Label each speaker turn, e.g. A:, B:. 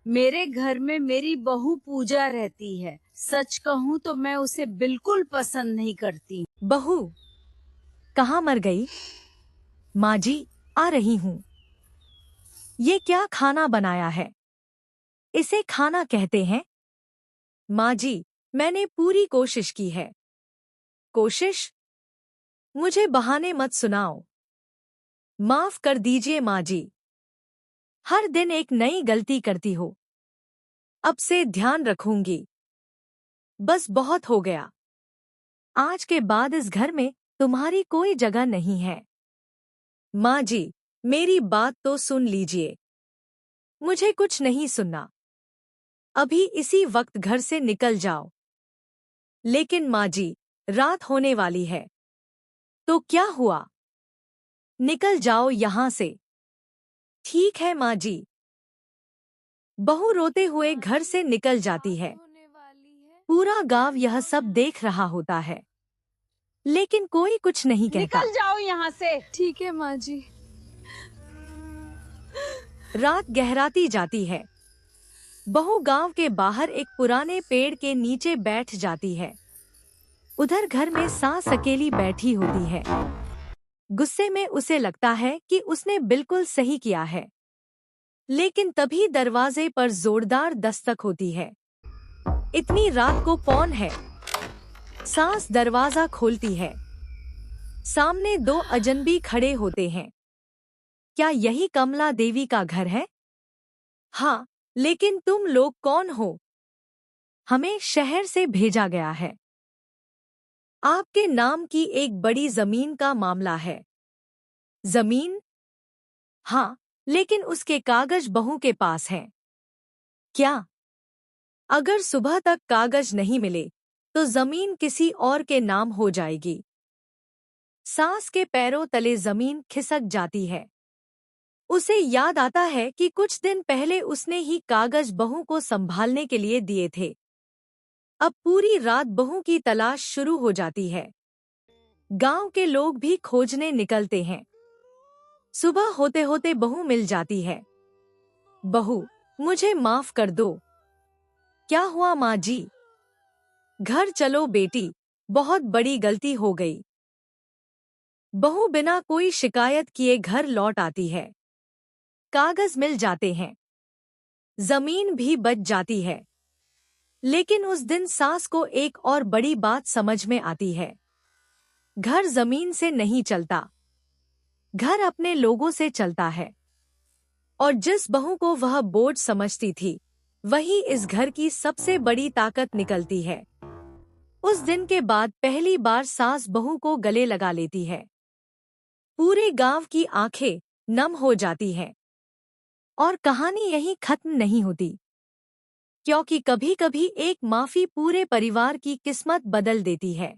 A: मेरे घर में मेरी बहू पूजा रहती है। सच कहूँ तो मैं उसे बिल्कुल पसंद नहीं करती।
B: बहू कहाँ मर गई? माँ जी, आ रही हूँ। ये क्या खाना बनाया है? इसे खाना कहते हैं? माँ जी, मैंने पूरी कोशिश की है। कोशिश? मुझे बहाने मत सुनाओ। माफ कर दीजिए माँ जी। हर दिन एक नई गलती करती हो। अब से ध्यान रखूंगी। बस बहुत हो गया। आज के बाद इस घर में तुम्हारी कोई जगह नहीं है। माँ जी, मेरी बात तो सुन लीजिए। मुझे कुछ नहीं सुनना। अभी इसी वक्त घर से निकल जाओ। लेकिन माँ जी, रात होने वाली है। तो क्या हुआ? निकल जाओ यहाँ से। ठीक है माँ जी। बहू रोते हुए घर से निकल जाती है। पूरा गांव यह सब देख रहा होता है, लेकिन कोई कुछ नहीं कहता।
A: निकल जाओ यहाँ से। ठीक है माँ जी।
B: रात गहराती जाती है। बहू गांव के बाहर एक पुराने पेड़ के नीचे बैठ जाती है। उधर घर में सास अकेली बैठी होती है। गुस्से में उसे लगता है कि उसने बिल्कुल सही किया है। लेकिन तभी दरवाजे पर जोरदार दस्तक होती है। इतनी रात को कौन है? सास दरवाजा खोलती है। सामने दो अजनबी खड़े होते हैं। क्या यही कमला देवी का घर है? हाँ, लेकिन तुम लोग कौन हो? हमें शहर से भेजा गया है। आपके नाम की एक बड़ी जमीन का मामला है। जमीन? हाँ, लेकिन उसके कागज बहू के पास हैं। क्या? अगर सुबह तक कागज नहीं मिले तो जमीन किसी और के नाम हो जाएगी। सास के पैरों तले जमीन खिसक जाती है। उसे याद आता है कि कुछ दिन पहले उसने ही कागज बहू को संभालने के लिए दिए थे। अब पूरी रात बहू की तलाश शुरू हो जाती है। गांव के लोग भी खोजने निकलते हैं। सुबह होते होते बहू मिल जाती है। बहू, मुझे माफ कर दो। क्या हुआ माँ जी? घर चलो बेटी, बहुत बड़ी गलती हो गई। बहू बिना कोई शिकायत किए घर लौट आती है। कागज मिल जाते हैं। जमीन भी बच जाती है। लेकिन उस दिन सास को एक और बड़ी बात समझ में आती है। घर जमीन से नहीं चलता, घर अपने लोगों से चलता है। और जिस बहू को वह बोझ समझती थी, वही इस घर की सबसे बड़ी ताकत निकलती है। उस दिन के बाद पहली बार सास बहू को गले लगा लेती है। पूरे गांव की आंखें नम हो जाती हैं। और कहानी यहीं खत्म नहीं होती, क्योंकि कभी-कभी एक माफी पूरे परिवार की किस्मत बदल देती है।